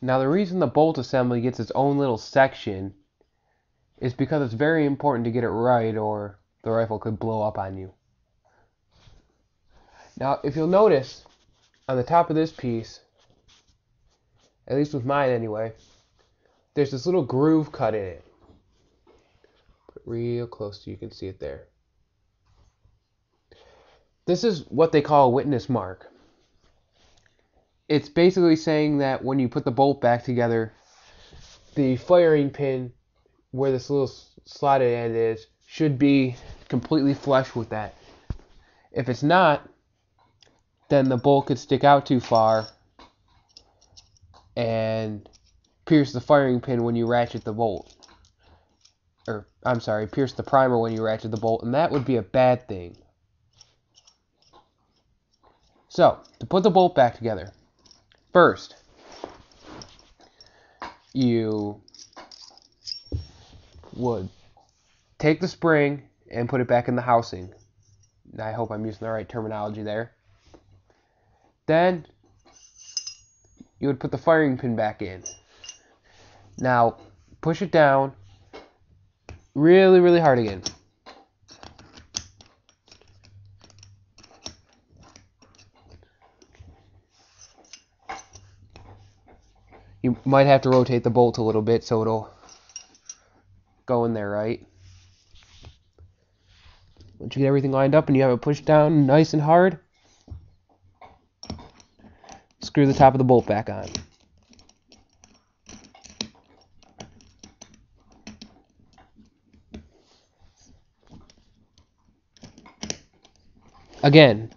Now the reason the bolt assembly gets its own little section is because it's very important to get it right, or the rifle could blow up on you. Now if you'll notice, on the top of this piece, at least with mine anyway, there's this little groove cut in it. Put it real close so you can see it there. This is what they call a witness mark. It's basically saying that when you put the bolt back together, the firing pin where this little slotted end is should be completely flush with that. If it's not, then the bolt could stick out too far and pierce the firing pin when you ratchet the bolt. Or, I'm sorry, pierce the primer when you ratchet the bolt, and that would be a bad thing. So, to put the bolt back together, first, you would take the spring and put it back in the housing. I hope I'm using the right terminology there. Then, you would put the firing pin back in. Now, push it down really, really hard again. You might have to rotate the bolt a little bit so it'll go in there right. Once you get everything lined up and you have it pushed down nice and hard, screw the top of the bolt back on. Again,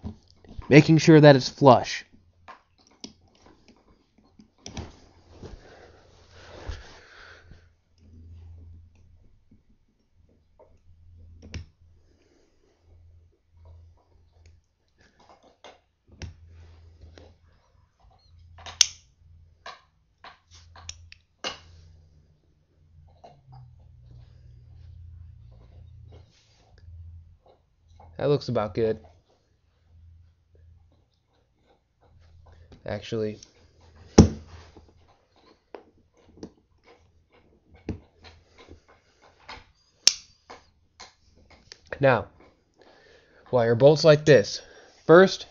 making sure that it's flush. That looks about good. Actually, now, while your bolt's like this, first,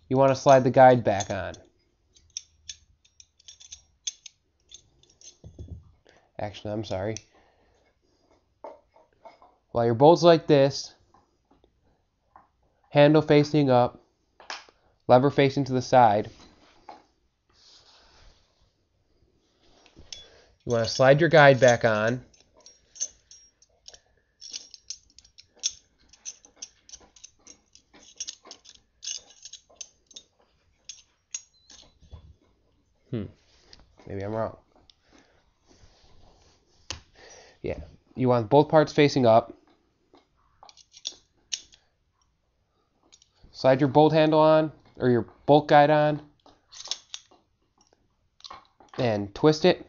you want to slide the guide back on. Actually, I'm sorry. While your bolt's like this, handle facing up, lever facing to the side, you want to slide your guide back on. Maybe I'm wrong. Yeah, you want both parts facing up. Slide your bolt handle on, or your bolt guide on, and twist it.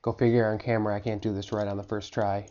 Go figure, on camera I can't do this right on the first try.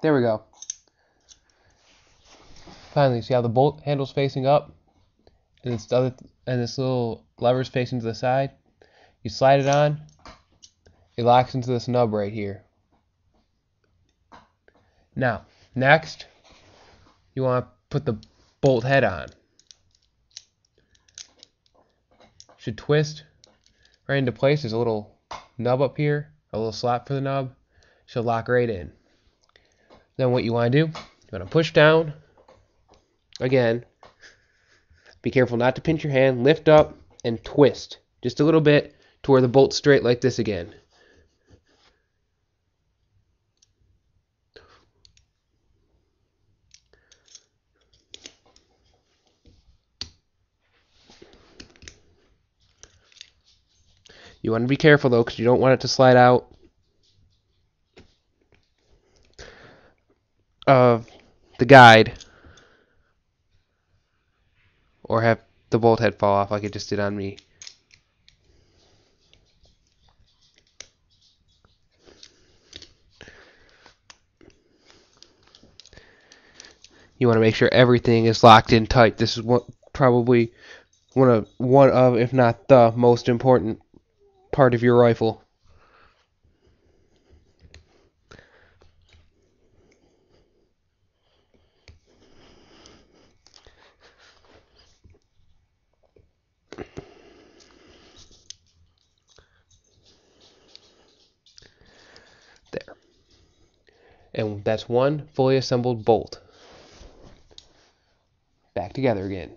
There we go. Finally, see how the bolt handle's facing up, and this little lever's facing to the side. You slide it on, it locks into this nub right here. Now, next, you want to put the bolt head on. Should twist right into place. There's a little nub up here, a little slot for the nub. Should lock right in. Then what you want to do, you want to push down. Again, be careful not to pinch your hand. Lift up and twist just a little bit to where the bolt's straight like this again. You want to be careful though, because you don't want it to slide out of the guide or have the bolt head fall off like it just did on me. You want to make sure everything is locked in tight. This is probably one of, if not the most important part of your rifle. There. And that's one fully assembled bolt. Back together again.